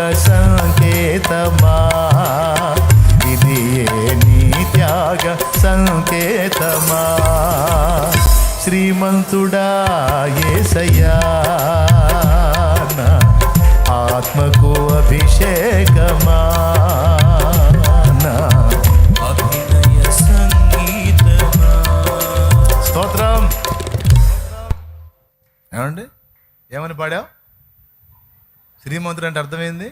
సంకేతమా ఇది నీ త్యాగ సంకేతమా శ్రీమంతుడా యేసయ్యా నా ఆత్మకు అభిషేకమా నా అభినయ సంగీతమా. స్తోత్రం. ఏమండి ఏమని పాడావు? శ్రీమంతుడు అంటే అర్థమైంది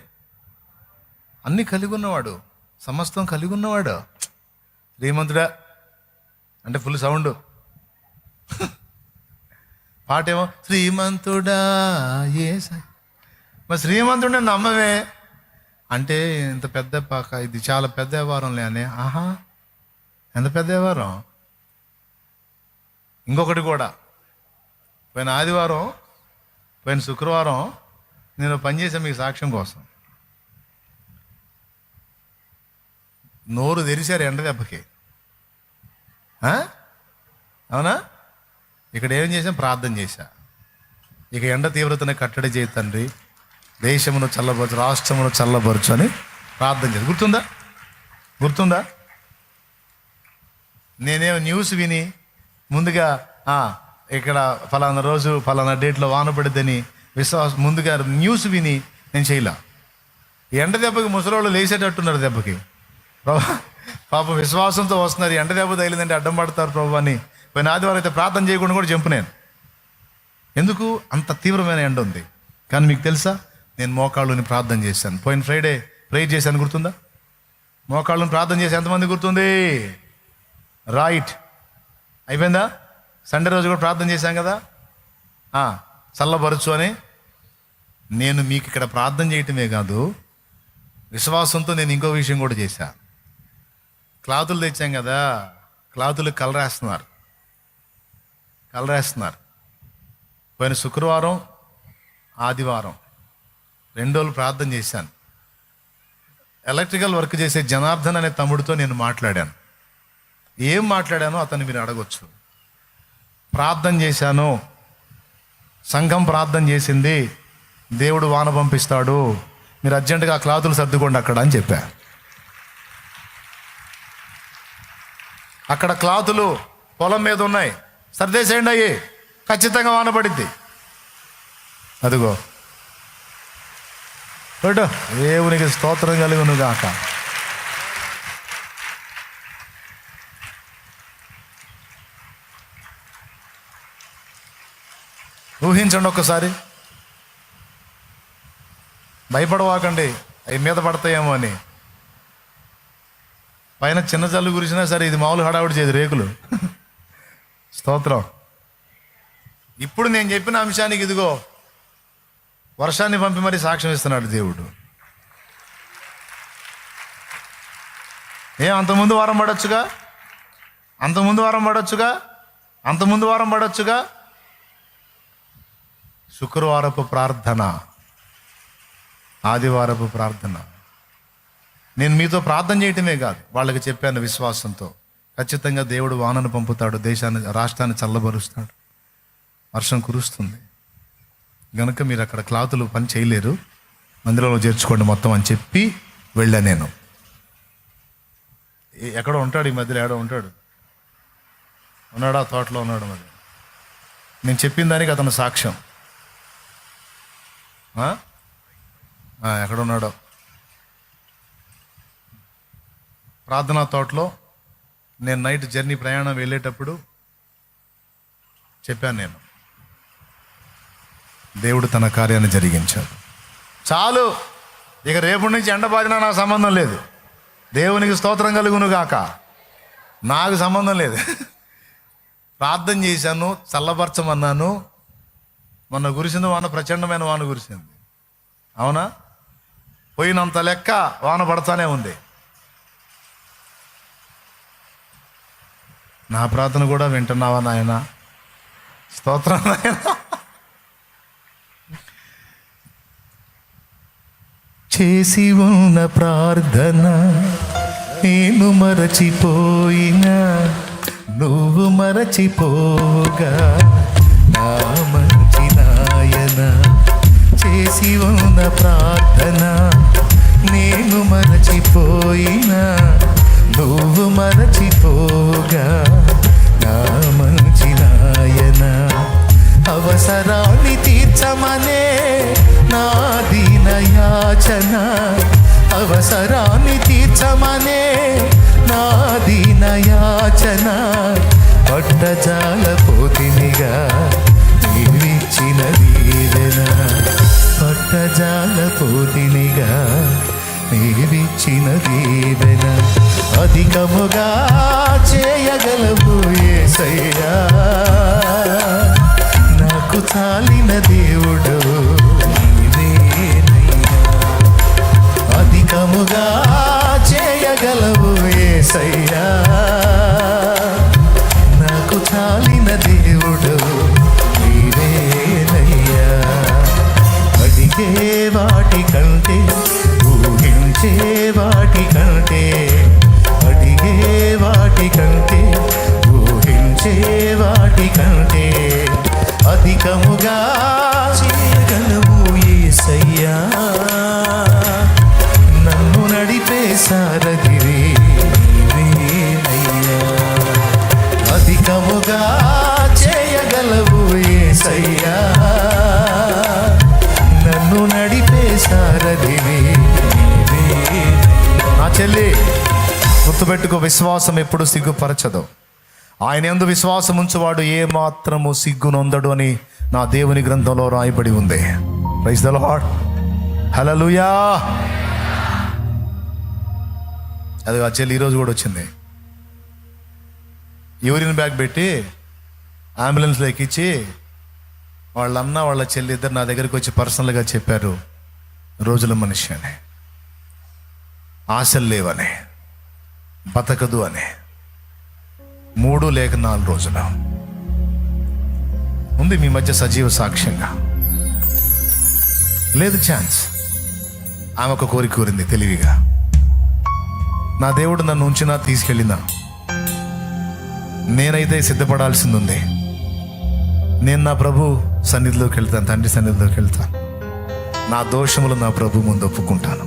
అన్నీ కలిగి ఉన్నవాడు, సమస్తం కలిగి ఉన్నవాడు. శ్రీమంతుడా అంటే ఫుల్ సౌండ్. పాట ఏమో శ్రీమంతుడా యేసయ్యా. మరి శ్రీమంతుడే నమ్మవే అంటే ఇంత పెద్ద పాక, ఇది చాలా పెద్ద వ్యవహారంలే అని. ఆహా ఎంత పెద్ద వ్యవహారం. ఇంకొకటి కూడా, పోయిన ఆదివారం పోయిన శుక్రవారం నేను పనిచేసాను మీకు సాక్ష్యం కోసం. నోరు తెరిచారు ఎండ దెబ్బకి. అవునా? ఇక్కడ ఏం చేసాం? ప్రార్థన చేశా. ఇక ఎండ తీవ్రతను కట్టడి చేయి తండ్రి, దేశమును చల్లబరచు, రాష్ట్రమును చల్లబరచు అని ప్రార్థన చేసి గుర్తుందా? నేనేమో న్యూస్ విని ముందుగా ఇక్కడ ఫలానా రోజు ఫలానా డేట్లో వాన పడిద్దని విశ్వాసం ముందుగా న్యూస్ విని నేను చేయలే. ఎండ దెబ్బకి ముసలోళ్ళు లేచేటట్టున్నారు దెబ్బకి. పాపం విశ్వాసంతో వస్తున్నారు. ఎండ దెబ్బ తగిలిందంటే అడ్డం పడతారు ప్రభు అని పోయిన ఆదివారం అయితే ప్రార్థన చేయకుండా కూడా జంపు నేను. ఎందుకు? అంత తీవ్రమైన ఎండ ఉంది. కానీ మీకు తెలుసా, నేను మోకాళ్ళుని ప్రార్థన చేశాను. పోయిన ఫ్రైడే ప్రేయర్ చేశాను, గుర్తుందా? మోకాళ్ళని ప్రార్థన చేసి ఎంతమంది గుర్తుంది? రైట్, అయిపోయిందా? సండే రోజు కూడా ప్రార్థన చేశాం కదా, చల్లబరచు అని. నేను మీకు ఇక్కడ ప్రార్థన చేయటమే కాదు, విశ్వాసంతో నేను ఇంకో విషయం కూడా చేశా. క్లాతులు తెచ్చాం కదా, క్లాతులు కలరేస్తున్నారు. పోయిన శుక్రవారం ఆదివారం 2 రోజులు ప్రార్థన చేశాను. ఎలక్ట్రికల్ వర్క్ చేసే జనార్దన్ అనే తమ్ముడితో నేను మాట్లాడాను. ఏం మాట్లాడానో అతన్ని మీరు అడగొచ్చు. ప్రార్థన చేశాను, సంఘం ప్రార్థన చేసింది, దేవుడు వాన పంపిస్తాడు, మీరు అర్జెంటుగా ఆ క్లాతులు సర్దుకోండి అక్కడ అని చెప్పా. అక్కడ క్లాతులు పొలం మీద ఉన్నాయి, సర్దేసేయండి, అయ్యి ఖచ్చితంగా వాన పడిద్ది. అదిగో బట్ దేవునికి స్తోత్రం కలుగును గాక. ఊహించండి ఒక్కసారి. భయపడవాకండి, అవి మీద పడతాయేమో అని. పైన చిన్న జల్లు కురిసినా సరే ఇది మామూలు హడావుడి చేయదు, రేకులు. స్తోత్రం. ఇప్పుడు నేను చెప్పిన అంశానికి ఇదిగో వర్షాన్ని పంపి మరీ సాక్ష్యం ఇస్తున్నాడు దేవుడు. అంతకుముందు వారం పడొచ్చుగా. శుక్రవారపు ప్రార్థన, ఆదివారపు ప్రార్థన. నేను మీతో ప్రార్థన చేయటమే కాదు, వాళ్ళకి చెప్పాను విశ్వాసంతో, ఖచ్చితంగా దేవుడు వానను పంపుతాడు, దేశాన్ని రాష్ట్రాన్ని చల్లబరుస్తాడు, వర్షం కురుస్తుంది. గనుక మీరు అక్కడ క్లాతులు పని చేయలేరు, మందిరంలో చేర్చుకోండి మొత్తం అని చెప్పి వెళ్ళా. నేను ఎక్కడో ఉంటాడు, ఈ మధ్యలో ఏడో ఉన్నాడా? తోటలో ఉన్నాడు. మరి నేను చెప్పిన దానికి అతను సాక్ష్యం. ఎక్కడున్నాడో ప్రార్థనా తోటలో. నేను నైట్ జర్నీ ప్రయాణం వెళ్ళేటప్పుడు చెప్పాను, నేను దేవుడు తన కార్యాన్ని జరిగించాడు. చాలు, ఇక రేపటి నుంచి ఎండ బాధినా నాకు సంబంధం లేదు. దేవునికి స్తోత్రం కలుగును గాక. నాకు సంబంధం లేదు. ప్రార్థన చేశాను, చల్లబరచమన్నాను. మొన్న కురిసింది వాన, ప్రచండమైన వాన కురిసింది. అవునా? పోయినంత లెక్క వాన పడతానే ఉంది. నా ప్రార్థన కూడా వింటున్నావా నాయన? స్తోత్రం నాయన. చేసి ఉన్న ప్రార్థన నేను మరచిపోయినా, నువ్వు మరచిపోగా నా మంచి నాయన చేసి ఉన్న ప్రార్థన నేను మరచిపోయినా నువ్వు మరచిపోగా నా మంచి నాయన. అవసరాన్ని తీర్చమనే నా దీన యాచన, అవసరాన్ని తీర్చమనే నా దీన యాచన. పట్టజాల పోతినిగా నీవిచ్చిన దీవెన, పట్టజాల పోతినిగా నీవిచ్చిన దీవెన. అధికముగా చేయగలవు యేసయ్యా, నాకు చాలిన దేవుడు నీవేనయ్యా. అధికముగా చేయగలవు యేసయ్యా, నాకు చాలిన దేవుడు నీవేనయ్యా. అడిగే వాటి కంటే ఊహించే వాటి కంటే, అడిగే వాటి కంటే ఊహించే వాటి కంటే అధికముగా చేయగలవు యేసయ్యా. నన్ను నడిపే సారథివి నీవేనయ్యా. అధికముగా చేయగలవు యేసయ్యా, నన్ను నడిపే సారథివి నీవేనయ్యా. నా చెల్లి గుర్తుపెట్టుకో, విశ్వాసం ఎప్పుడు సిగ్గుపరచదు. ఆయన యందు విశ్వాసం ఉంచువాడు ఏ మాత్రము సిగ్గునొందడు అని నా దేవుని గ్రంథంలో రాయబడి ఉంది. ప్రైజ్ ది లార్డ్, హల్లెలూయా. అది ఆ చెల్లి ఈరోజు కూడా వచ్చింది. యూరిన్ బ్యాగ్ పెట్టి అంబులెన్స్లో ఎక్కించి వాళ్ళ అన్న వాళ్ళ చెల్లి ఇద్దరు నా దగ్గరికి వచ్చి పర్సనల్గా చెప్పారు, రోజుల మనిషి అని, ఆశలు లేవని, బతకదు అని. 3 లేక 4 రోజులు ఉంది మీ మధ్య సజీవ సాక్ష్యంగా. లేదు ఛాన్స్. ఆమె ఒక కోరిక కోరింది తెలివిగా, నా దేవుడు నన్ను ఉంచినా తీసుకెళ్ళినా నేనైతే సిద్ధపడాల్సింది ఉంది. నేను నా ప్రభు సన్నిధిలోకి వెళ్తాను, తండ్రి సన్నిధిలోకి వెళ్తాను. నా దోషములు నా ప్రభు ముందు ఒప్పుకుంటాను.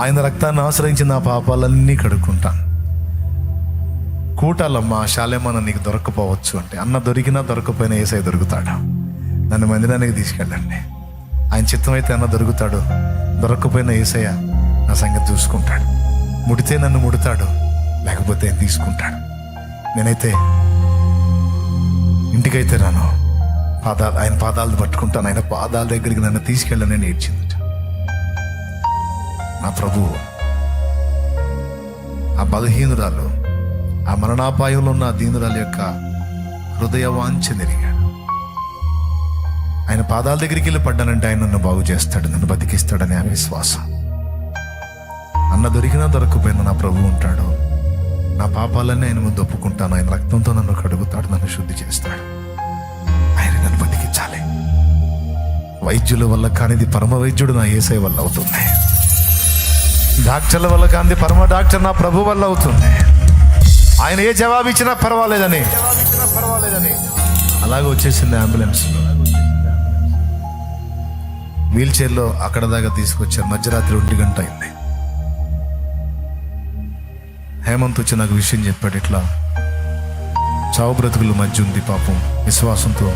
ఆయన రక్తాన్ని ఆశ్రయించి నా పాపాలన్నీ కడుక్కుంటాను. కూటాలమ్మా శాలేమన్న నీకు దొరకపోవచ్చు అంటే, అన్న దొరికినా దొరకపోయినా యేసయ్య దొరుకుతాడు. నన్ను మందిరానికి తీసుకెళ్ళండి, ఆయన చిత్తమైతే అన్న దొరుకుతాడు, దొరకపోయినా యేసయ్య నా సంగతి చూసుకుంటాడు. ముడితే నన్ను ముడతాడు, లేకపోతే తీసుకుంటాడు. నేనైతే ఇంటికైతే రాను, ఆయన పాదాలను పట్టుకుంటాను. ఆయన పాదాల దగ్గరికి నన్ను తీసుకెళ్ళని నేర్చిందట నా ప్రభువు. ఆ బలహీనురాలు, ఆ మరణాపాయంలో ఉన్న దీనురాల యొక్క హృదయ వాంఛ నెరిగాడు. ఆయన పాదాల దగ్గరికి వెళ్ళి పడ్డానంటే ఆయన నన్ను బాగు చేస్తాడు, నన్ను బతికిస్తాడని ఆ విశ్వాసం. అన్న దొరికినా దొరకపోయినా నా ప్రభు ఉంటాడు. నా పాపాలన్నీ ఆయన ముందు ఒప్పుకుంటాను. ఆయన రక్తంతో నన్ను కడుగుతాడు, నన్ను శుద్ధి చేస్తాడు. ఆయన నన్ను బతికించాలి. వైద్యుల వల్ల కానిది పరమ వైద్యుడు నా యేసయ్య వల్ల అవుతుంది. డాక్టర్ల వల్ల కానిది పరమ డాక్టర్ నా ప్రభు వల్ల అవుతుంది. ఆయన ఏ జవాబు ఇచ్చినా పర్వాలేదని అలాగే వచ్చేసింది. అంబులెన్స్ వీల్ చైర్లో అక్కడ దాకా తీసుకొచ్చారు. మధ్యరాత్రి 1 గంట అయింది. హేమంత్ వచ్చి నాకు విషయం చెప్పాడు, ఇట్లా చావు బ్రతుకుల మధ్య ఉంది పాపం, విశ్వాసంతో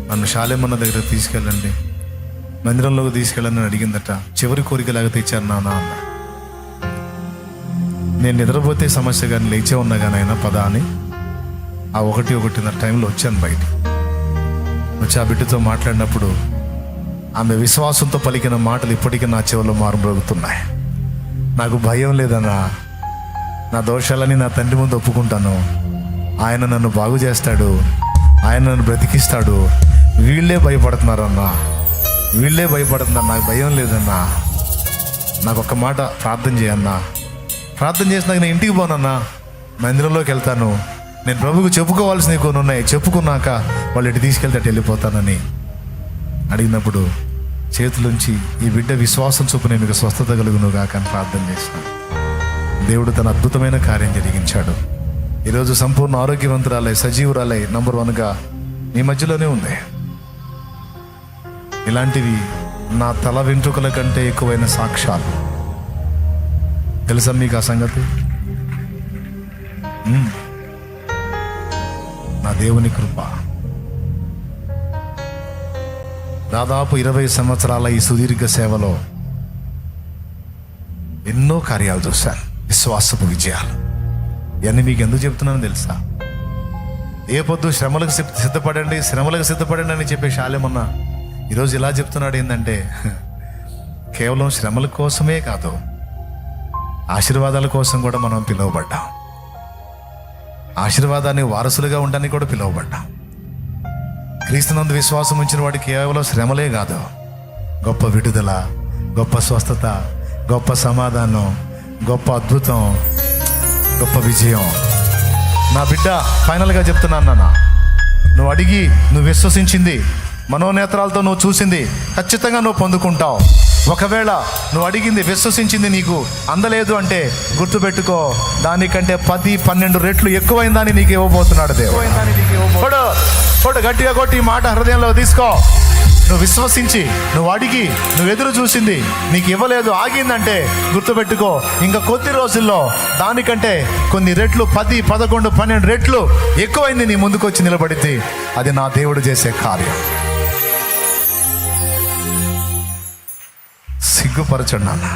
నన్ను శాలేమన్న దగ్గర తీసుకెళ్ళండి, మందిరంలోకి తీసుకెళ్ళని అడిగిందట. చివరి కోరికలాగా తెచ్చాను నాన్న అన్న. నేను నిద్రపోతే సమస్య కానీ లేచే ఉన్నా కానీ ఆయన పద అని ఆ 1:30 టైంలో వచ్చాను బయట. వచ్చి ఆ బిడ్డతో మాట్లాడినప్పుడు ఆమె విశ్వాసంతో పలికిన మాటలు ఇప్పటికీ నా చెవులో మారుమ్రోగుతున్నాయి. నాకు భయం లేదన్నా, నా దోషాలని నా తండ్రి ముందు ఒప్పుకుంటాను. ఆయన నన్ను బాగు చేస్తాడు, ఆయన నన్ను బ్రతికిస్తాడు. వీళ్ళే భయపడుతున్నారన్నా, వీళ్ళే భయపడుతున్నారు, నాకు భయం లేదన్నా. నాకు ఒక్క మాట ప్రార్థన చేయన్నా. ప్రార్థన చేసినాక నేను ఇంటికి పోనన్నా, మందిరంలోకి వెళ్తాను. నేను ప్రభువుకు చెప్పుకోవాల్సినవి కొన్ని ఉన్నాయి, చెప్పుకున్నాక వాళ్ళు ఇటు తీసుకెళ్తే వెళ్ళిపోతానని అడిగినప్పుడు చేతులుంచి ఈ బిడ్డ విశ్వాసం చొప్పున మీకు స్వస్థత కలుగును గాక అని ప్రార్థన చేశాను. దేవుడు తన అద్భుతమైన కార్యం జరిగించాడు. ఈరోజు సంపూర్ణ ఆరోగ్యవంతురాలై సజీవురాలై నంబర్ 1గా మీ మధ్యలోనే ఉంది. ఇలాంటివి నా తల వెంట్రుకల కంటే ఎక్కువైన సాక్ష్యాలు. తెలుసా మీకు ఆ సంగతి? నా దేవుని కృప. దాదాపు 20 సంవత్సరాల ఈ సుదీర్ఘ సేవలో ఎన్నో కార్యాలు చూశాను, విశ్వాసపు విజయాలు. ఇవన్నీ మీకు ఎందుకు చెప్తున్నానో తెలుసా? ఏ పొద్దు శ్రమలకు సిద్ధపడండి అని చెప్పే శాలేమన్నా ఈరోజు ఇలా చెప్తున్నాడు. ఏంటంటే కేవలం శ్రమల కోసమే కాదు, ఆశీర్వాదాల కోసం కూడా మనం పిలువబడ్డాం. ఆశీర్వాదాన్ని వారసులుగా ఉండడానికి కూడా పిలువబడ్డాం. క్రీస్తునందు విశ్వాసం ఉంచిన వాడికి కేవలం శ్రమలే కాదు, గొప్ప విడుదల, గొప్ప స్వస్థత, గొప్ప సమాధానం, గొప్ప అద్భుతం, గొప్ప విజయం. నా బిడ్డ, ఫైనల్గా చెప్తున్నాను నాన్న, నువ్వు అడిగి, నువ్వు విశ్వసించింది, మనోనేత్రాలతో నువ్వు చూసింది ఖచ్చితంగా నువ్వు పొందుకుంటావు. ఒకవేళ నువ్వు అడిగింది, విశ్వసించింది నీకు అందలేదు అంటే గుర్తుపెట్టుకో, దానికంటే 10-12 రెట్లు ఎక్కువైన దాన్ని నీకు ఇవ్వబోతున్నాడు దేవుడు. గట్టిగా కొట్టి ఈ మాట హృదయంలో తీసుకో. నువ్వు విశ్వసించి, నువ్వు అడిగి, నువ్వు ఎదురు చూసింది నీకు ఇవ్వలేదు, ఆగిందంటే గుర్తుపెట్టుకో, ఇంకా కొద్ది రోజుల్లో దానికంటే కొన్ని రెట్లు, 10, 11, 12 రెట్లు ఎక్కువైంది నీ ముందుకు వచ్చి నిలబడితే అది నా దేవుడు చేసే కార్యం. సిగ్గుపరచండి నాన్న,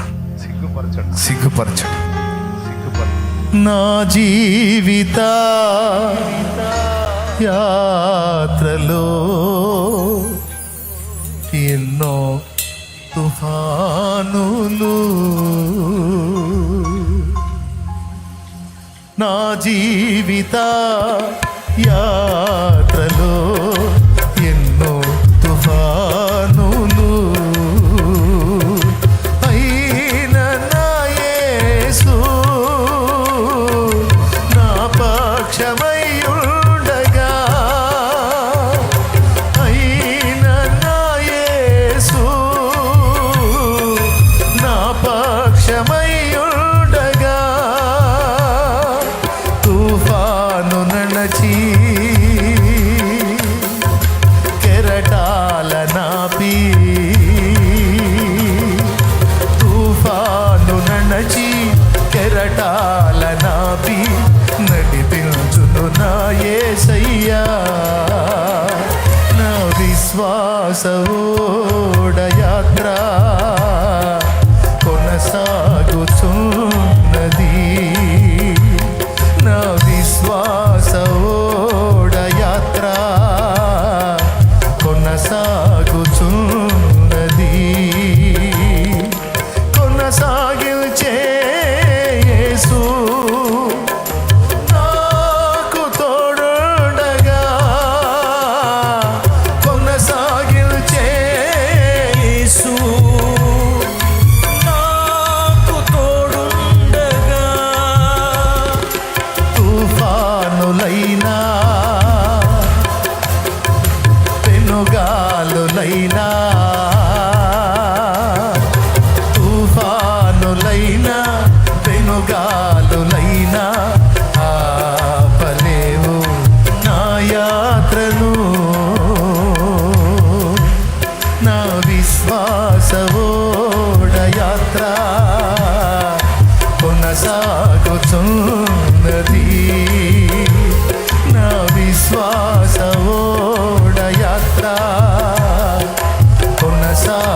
సిగ్గుపరచండి. నా జీవిత యాత్రలో ఎన్నో తుఫానులు, నా జీవిత యాత్రలో ఎన్నో తుఫానులు, అయినా నా యేసు నా పక్షమై ఉండగా, అయినా నా యేసు నా పక్షమై ఉండగా, తుఫాను నడచి కెరటాల నాపి, తుఫాను నడచి కెరటాల నాపి నడిపించును నా యేసయ్యా. నా విశ్వాస ఓడ యాత్ర కొనసాగుతున్నది, నా విశ్వాస ఓడ యాత్ర కొనసాగుతున్నది, కొనసాగించే యేసు నాకు తోడుండగా, కొనసాగించే యేసు నాకు తోడుండగా, తుఫానులైనా పెనుగాలులైనా, తుఫానులైనా పెనుగాలులైనా ఆపలేవు నా యాత్రను, నా విశ్వాస ఓడ యాత్ర కొనసాగుతున్నది, నా విశ్వాస ఓడ యాత్ర కొనసాగుతున్నది.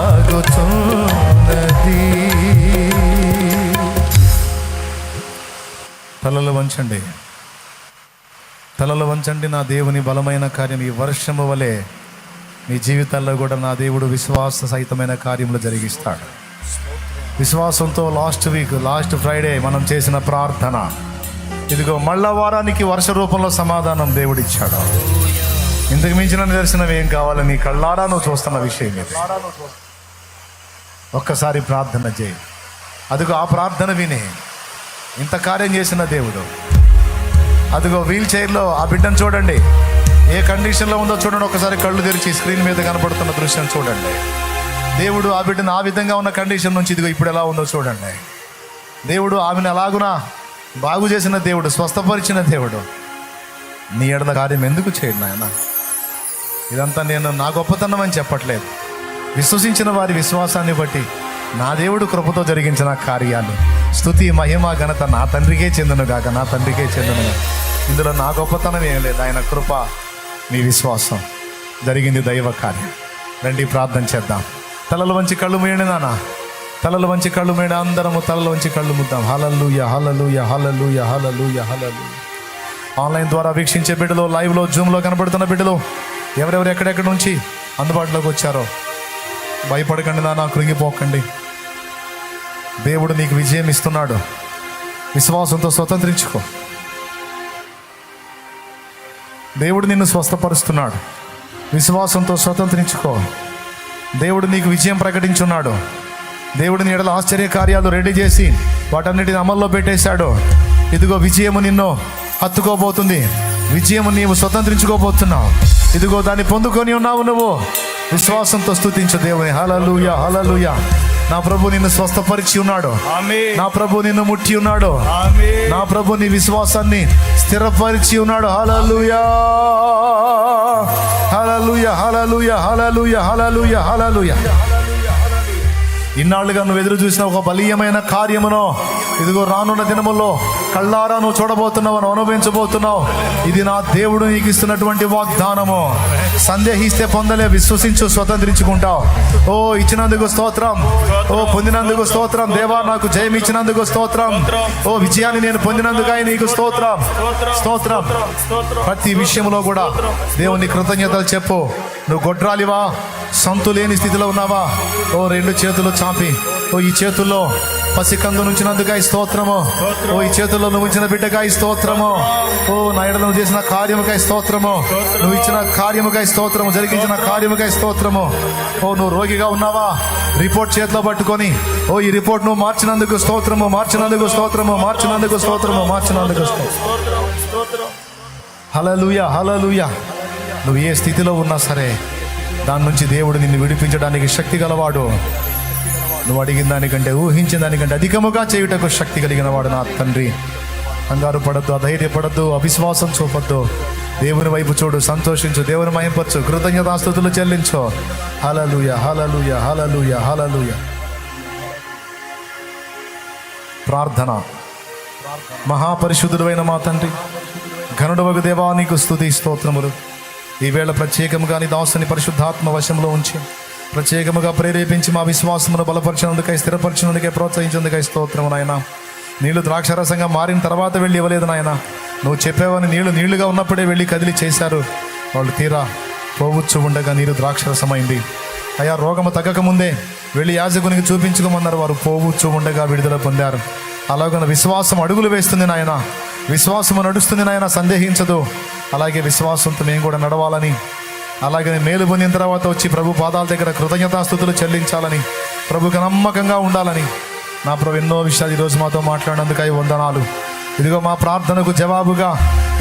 తలలు వంచండి, తలలు వంచండి. నా దేవుని బలమైన కార్యం ఈ వర్షము వలె మీ జీవితాల్లో కూడా నా దేవుడు విశ్వాస సహితమైన కార్యములు జరిగిస్తాడు. విశ్వాసంతో లాస్ట్ ఫ్రైడే మనం చేసిన ప్రార్థన, ఇదిగో మళ్ళా వారానికి వర్ష రూపంలో సమాధానం దేవుడిచ్చాడు. ఇంతకు మించిన నిదర్శనం ఏం కావాలి? నీ కళ్ళారా నువ్వు చూస్తున్న విషయం ఇది. ఒక్కసారి ప్రార్థన చేయి. అదిగో ఆ ప్రార్థన విని ఇంత కార్యం చేసిన దేవుడు. అదిగో వీల్ చైర్లో ఆ బిడ్డను చూడండి, ఏ కండిషన్లో ఉందో చూడండి. ఒకసారి కళ్ళు తెరిచి స్క్రీన్ మీద కనపడుతున్న దృశ్యం చూడండి. దేవుడు ఆ బిడ్డను ఆ విధంగా ఉన్న కండిషన్ నుంచి ఇదిగో ఇప్పుడు ఎలా ఉందో చూడండి. దేవుడు ఆమెను అలాగునా బాగు చేసిన దేవుడు, స్వస్థపరిచిన దేవుడు. నీ ఎడల కార్యం ఎందుకు చేయడు నాయన? ఇదంతా నేను నా గొప్పతనం అని చెప్పట్లేదు. విశ్వసించిన వారి విశ్వాసాన్ని బట్టి నా దేవుడు కృపతో జరిగించిన కార్యాలు, స్తుతి మహిమ ఘనత నా తండ్రికే చెందునుగాక, నా తండ్రికే చెందును. ఇందులో నా గొప్పతనం ఏం లేదు, ఆయన కృప, మీ విశ్వాసం, జరిగింది దైవ కార్యం. రండి ప్రార్థన చేద్దాం. తలలు వంచి కళ్ళు మూయండి నాన్న, తలలు వంచి కళ్ళు మూయండి. అందరము తలలు వంచి కళ్ళు ముద్దాం. హల్లెలూయా, హల్లెలూయా, హల్లెలూయా, హల్లెలూయా, హల్లెలూయా. ఆన్లైన్ ద్వారా వీక్షించే బిడ్డలు, లైవ్లో జూమ్లో కనబడుతున్న బిడ్డలు, ఎవరెవరు ఎక్కడెక్కడి నుంచి అందుబాటులోకి వచ్చారో భయపడకండి నాన్న, కృంగిపోకండి. దేవుడు నీకు విజయం ఇస్తున్నాడు. విశ్వాసంతో స్వతంత్రించుకో. దేవుడు నిన్ను స్వస్థపరుస్తున్నాడు. విశ్వాసంతో స్వతంత్రించుకో. దేవుడు నీకు విజయం ప్రకటించున్నాడు. దేవుడు నీ ఎడల ఆశ్చర్య కార్యాలు రెడీ చేసి వాటన్నిటిని అమల్లో పెట్టేశాడు. ఇదిగో విజయము నిన్ను హత్తుకోబోతుంది. విజయము నీవు స్వతంత్రించుకోబోతున్నావు. ఇదిగో దాన్ని పొందుకొని ఉన్నావు. నువ్వు విశ్వాసంతో స్తుతించు దేవుని. హల్లెలూయా, హల్లెలూయా. నా ప్రభు నిన్ను స్వస్థపరిచి ఉన్నాడు. నా ప్రభు నిన్ను ముట్టి ఉన్నాడు. నా ప్రభు నీ విశ్వాసాన్ని స్థిరపరిచి ఉన్నాడు. హల్లెలూయా, హల్లెలూయా, హల్లెలూయా, హల్లెలూయా, హల్లెలూయా, హల్లెలూయా. ఇన్నాళ్ళుగా నువ్వు ఎదురు చూసిన ఒక బలీయమైన కార్యమును ఇదిగో రానున్న దినముల్లో కళ్ళారా నువ్వు చూడబోతున్నావు, అనుభవించబోతున్నావు. ఇది నా దేవుడు నీకు ఇస్తున్నటువంటి వాగ్దానము. సందేహిస్తే పొందలే, విశ్వసించు, స్వతంత్రించుకుంటావు. ఓ ఇచ్చినందుకు స్తోత్రం, ఓ పొందినందుకు స్తోత్రం. దేవా నాకు జయం ఇచ్చినందుకు స్తోత్రం. ఓ విజయాన్ని నేను పొందినందుకై నీకు స్తోత్రం, స్తోత్రం. ప్రతి విషయంలో కూడా దేవుని కృతజ్ఞతలు చెప్పు. నువ్వు గొడ్రాలివా, సంతు లేని స్థితిలో ఉన్నావా, ఓ రెండు చేతులు చాపి, ఓ ఈ చేతుల్లో పసికందు నుంచినందుకై స్తోత్రము. ఓ ఈ చేతుల్లో నువ్వు ఇచ్చిన బిడ్డకై స్తోత్రము. ఓ నా ఎడల నువ్వు చేసిన కార్యముకై స్తోత్రము. నువ్వు ఇచ్చిన కార్యముకై స్తోత్రము, జరిగించిన కార్యముకై స్తోత్రము. ఓ నువ్వు రోగిగా ఉన్నావా, రిపోర్ట్ చేతిలో పట్టుకొని, ఓ ఈ రిపోర్ట్ నువ్వు మార్చినందుకు స్తోత్రము, మార్చినందుకు స్తోత్రము, మార్చినందుకు స్తోత్రము, మార్చినందుకు స్తోత్రం. హల్లెలూయా, హల్లెలూయా. నువ్వు ఏ స్థితిలో ఉన్నా సరే దాని నుంచి దేవుడు నిన్ను విడిపించడానికి శక్తి గలవాడు. నువ్వు అడిగిన దానికంటే, ఊహించిన దానికంటే అధికముగా చేయుటకు శక్తి కలిగిన వాడు నా తండ్రి. కంగారు పడద్దు, అధైర్యపడద్దు, అవిశ్వాసం చూపొద్దు. దేవుని వైపు చూడు, సంతోషించు, దేవుని మహింపరచు, కృతజ్ఞతాస్తుతులు చెల్లించు. హల్లెలూయా, హల్లెలూయా, హల్లెలూయా, హల్లెలూయా. ప్రార్థన. మహాపరిశుద్ధుడైన మా తండ్రి, ఘనుడవగు దేవా నీకు స్తుతి స్తోత్రములు. ఈవేళ ప్రత్యేకముగా నీ దాసుని పరిశుద్ధాత్మ వశంలో ఉంచి ప్రత్యేకముగా ప్రేరేపించి మా విశ్వాసమును బలపరిచినందుకై, స్థిరపరిచినందుకై, ప్రోత్సహించినందుకై స్తోత్రము నాయన. నీళ్లు ద్రాక్షరసంగా మారిన తర్వాత వెళ్ళి ఇవ్వలేదు నాయన. నువ్వు చెప్పేవని నీళ్లుగా ఉన్నప్పుడే వెళ్ళి కదిలి చేశారు. వాళ్ళు తీరా పోవచ్చు ఉండగా నీరు ద్రాక్షరసమైంది. అయా రోగము తగ్గకముందే వెళ్ళి యాజకునికి చూపించుకోమన్నారు. వారు పోవచ్చు ఉండగా విడుదల పొందారు. అలాగే విశ్వాసం అడుగులు వేస్తుంది నాయన, విశ్వాసము నడుస్తుంది నాయన, సందేహించదు. అలాగే విశ్వాసంతో మేము కూడా నడవాలని, అలాగే మేలు పొందిన తర్వాత వచ్చి ప్రభు పాదాల దగ్గర కృతజ్ఞతాస్తుతులు చెల్లించాలని, ప్రభుకు నమ్మకంగా ఉండాలని నా ప్రభు ఎన్నో విషయాలు ఈరోజు మాతో మాట్లాడినందుకై వందనాలు. ఇదిగో మా ప్రార్థనకు జవాబుగా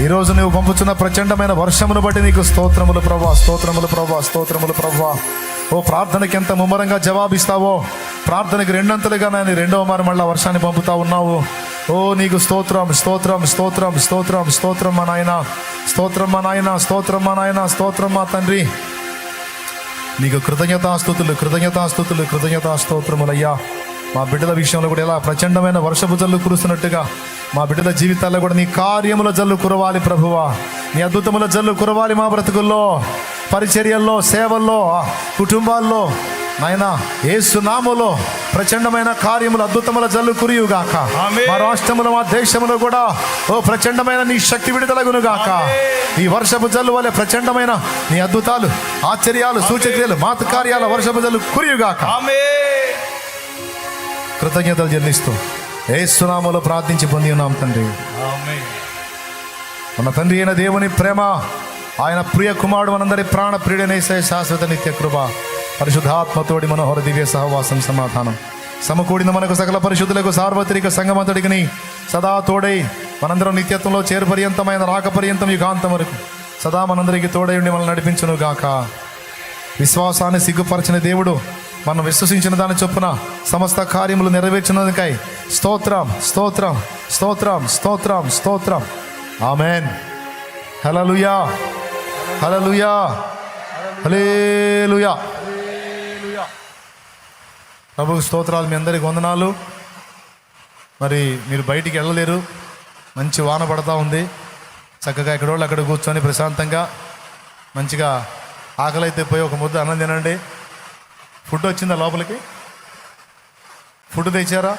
ఈరోజు నువ్వు పంపుతున్న ప్రచండమైన వర్షమును బట్టి నీకు స్తోత్రములు ప్రభా, స్తోత్రములు ప్రభా, స్తోత్రములు ప్రభా. ఓ ప్రార్థనకి ఎంత ముమ్మరంగా జవాబిస్తావో, ప్రార్థనకి రెండంతలుగా నేను రెండవ మారు మళ్ళీ వర్షాన్ని పంపుతా ఉన్నావు. ఓ నీకు స్తోత్రం, స్తోత్రం, స్తోత్రం, స్తోత్రం, స్తోత్రం మా నాయన, స్తోత్రం మా నాయన, స్తోత్రం మా నాయన, స్తోత్రం మా తండ్రి. నీకు కృతజ్ఞతాస్తుతులు, కృతజ్ఞతాస్తుతులు, కృతజ్ఞతాస్తోత్రములయ్యా. మా బిడ్డల విషయంలో కూడా ఎలా ప్రచండమైన వర్షపు జల్లు కురుస్తున్నట్టుగా మా బిడ్డల జీవితాల్లో కూడా నీ కార్యముల జల్లు కురవాలి ప్రభువా. నీ అద్భుతముల జల్లు కురవాలి మా బ్రతుకుల్లో, పరిచర్యల్లో, సేవల్లో, కుటుంబాల్లో నాయనా. యేసు నామములో ప్రచండమైన కార్యములు, అద్భుతముల జల్లు కురియుగాక. మా రాష్ట్రములో, మా దేశంలో కూడా ఓ ప్రచండమైన నీ శక్తి విడుదలగునుగాక. ఈ వర్షపు జల్లు వలె ప్రచండమైన నీ అద్భుతాలు, ఆశ్చర్యాలు, సూచక్రియలు, మాత కార్యాల వర్షపు జల్లు కురియుగాక. కృతజ్ఞతలు చెల్లిస్తూ యేసు నామములో ప్రార్థించి పొంది ఉన్నాం తండ్రి. మన తండ్రి అయిన దేవుని ప్రేమ, ఆయన ప్రియ కుమారుడు మనందరి ప్రాణ ప్రియుడనేసే శాశ్వత నిత్య కృప, పరిశుద్ధాత్మతోడి మనోహర దివ్య సహవాసం, సమాధానం సమకూడిన మనకు సకల పరిశుద్ధులకు సార్వత్రిక సంగమంతటికి సదా తోడై మనందరం నిత్యత్వంలో చేరుపర్యంతమైన రాక పర్యంతం యుగాంతం వరకు సదా మనందరికి తోడై ఉండి మనల్ని నడిపించును గాక. విశ్వాసాన్ని సిగ్గుపరచిన దేవుడు మనం విశ్వసించిన దాని చొప్పున సమస్త కార్యములు నెరవేర్చినందుకై స్తోత్రం, స్తోత్రం, స్తోత్రం, స్తోత్రం, స్తోత్రం. ఆమెన్. హల్లెలూయా, హల్లెలూయా, హల్లెలూయా. ప్రభుకు స్తోత్రాలు. మీ అందరికి వందనాలు. మరి మీరు బయటికి వెళ్ళలేరు, మంచి వాన పడతా ఉంది. చక్కగా ఎక్కడోళ్ళు అక్కడ కూర్చొని ప్రశాంతంగా మంచిగా ఆకలి అయితే పోయి ఒక ముద్ద అన్నం తినండి. ఫుడ్ వచ్చిందా లోపలికి? ఫుడ్ తెచ్చారా?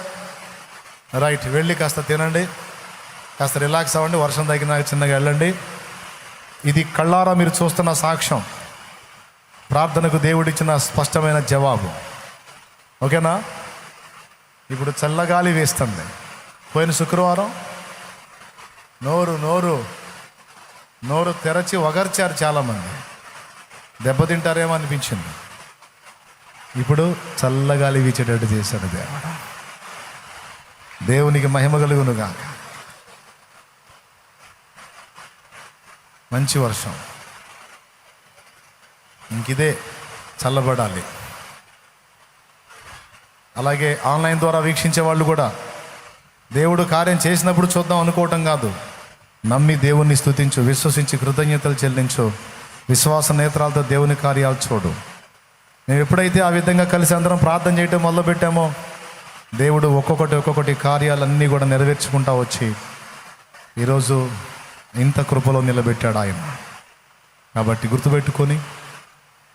రైట్, వెళ్ళి కాస్త తినండి, కాస్త రిలాక్స్ అవ్వండి. వర్షం తగ్గినాక చిన్నగా వెళ్ళండి. ఇది కళ్ళారా మీరు చూస్తున్న సాక్ష్యం, ప్రార్థనకు దేవుడిచ్చిన స్పష్టమైన జవాబు. ఓకేనా? ఇప్పుడు చల్లగాలి వేస్తుంది. పోయిన శుక్రవారం నోరు తెరచి వగర్చారు చాలామంది, దెబ్బతింటారేమో అనిపించింది. ఇప్పుడు చల్లగాలి వీచేటట్టు చేశాడు దేవుడు. దేవునికి మహిమ కలుగునుగా. మంచి వర్షం, ఇంకిదే చల్లబడాలి. అలాగే ఆన్లైన్ ద్వారా వీక్షించే వాళ్ళు కూడా దేవుడు కార్యం చేసినప్పుడు చూద్దాం అనుకోవటం కాదు, నమ్మి దేవుణ్ణి స్తుతించు, విశ్వసించి కృతజ్ఞతలు చెల్లించు, విశ్వాస నేత్రాలతో దేవుని కార్యాలు చూడు. మేము ఎప్పుడైతే ఆ విధంగా కలిసి అందరం ప్రార్థన చేయటం మొదలుపెట్టామో దేవుడు ఒక్కొక్కటి కార్యాలన్నీ కూడా నెరవేర్చుకుంటా వచ్చి ఈరోజు ఇంత కృపలో నిలబెట్టాడు ఆయన. కాబట్టి గుర్తుపెట్టుకొని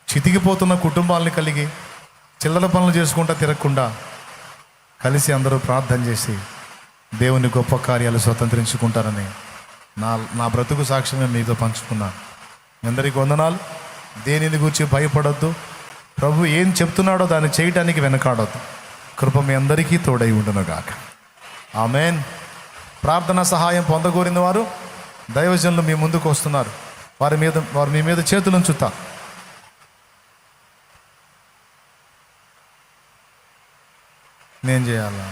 చితికిపోతున్న కుటుంబాలని కలిగి చిల్లర పనులు చేసుకుంటా తిరగకుండా కలిసి అందరూ ప్రార్థన చేసి దేవుని గొప్ప కార్యాలు స్వతంత్రించుకుంటారని నా బ్రతుకు సాక్ష్యమే మీతో పంచుకున్నా. మీ అందరికీ వందనాలు. దేనిని గురించి భయపడొద్దు. ప్రభు ఏం చెప్తున్నాడో దాన్ని చేయటానికి వెనకాడొద్దు. కృప మీ అందరికీ తోడై ఉండునుగాక. ఆమేన్. ప్రార్థన సహాయం పొందగోరిన వారు దైవజనులు మీ ముందుకు వస్తున్నారు. వారు మీ మీద చేతులు ఉంచుతా. నేను చేయాలా?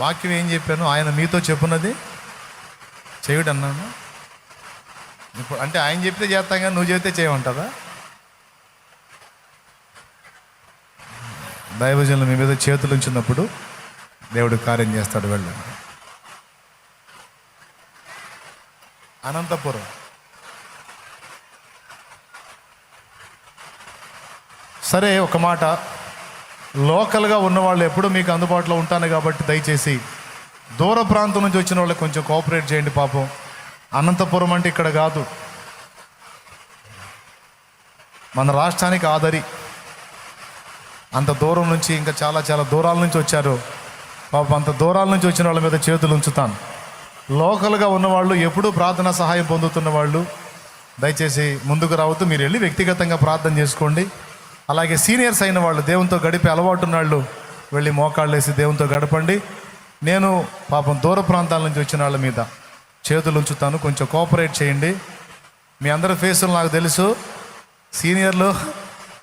వాక్యం ఏం చెప్పాను? ఆయన మీతో చెప్పున్నది చేయుడు అన్నాను. ఇప్పుడు అంటే ఆయన చెప్తే చేస్తాం కానీ నువ్వు చెప్తే చేయమంటారా? దైవజనులు మీ మీద చేతులు ఉంచినప్పుడు దేవుడు కార్యం చేస్తాడు. వెళ్ళండి. అనంతపురం. సరే, ఒక మాట, లోకల్గా ఉన్నవాళ్ళు ఎప్పుడు మీకు అందుబాటులో ఉంటాను కాబట్టి దయచేసి దూర ప్రాంతం నుంచి వచ్చిన వాళ్ళకి కొంచెం కోఆపరేట్ చేయండి. పాపం అనంతపురం అంటే ఇక్కడ కాదు, మన రాష్ట్రానికి ఆదరి. అంత దూరం నుంచి, ఇంకా చాలా చాలా దూరాల నుంచి వచ్చారు. పాపం అంత దూరాల నుంచి వచ్చిన వాళ్ళ మీద చేతులు ఉంచుతాను. లోకల్గా ఉన్నవాళ్ళు, ఎప్పుడూ ప్రార్థన సహాయం పొందుతున్న వాళ్ళు దయచేసి ముందుకు రావద్దు. మీరు వెళ్ళి వ్యక్తిగతంగా ప్రార్థన చేసుకోండి. అలాగే సీనియర్స్ అయిన వాళ్ళు, దేవునితో గడిపే అలవాటు ఉన్న వాళ్ళు వెళ్ళి మోకాళ్ళు వేసి దేవునితో గడపండి. నేను పాపం దూర ప్రాంతాల నుంచి వచ్చిన వాళ్ళ మీద చేతులు ఉంచుతాను, కొంచెం కోఆపరేట్ చేయండి. మీ అందరి ఫేసులు నాకు తెలుసు. సీనియర్లు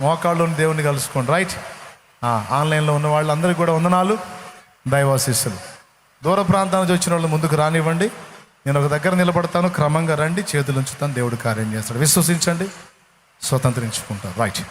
మోకాళ్ళు దేవుని కలుసుకోండి. రైట్. ఆన్లైన్లో ఉన్న వాళ్ళందరికీ కూడా వందనాలు, దైవాశీస్సులు. దూర ప్రాంతాల నుంచి వచ్చిన వాళ్ళు ముందుకు రానివ్వండి. నేను ఒక దగ్గర నిలబడతాను, క్రమంగా రండి, చేతులు ఉంచుతాను, దేవుడు కార్యం చేస్తాడు. విశ్వసించండి, స్వతంత్రించుకుంటారు. రైట్.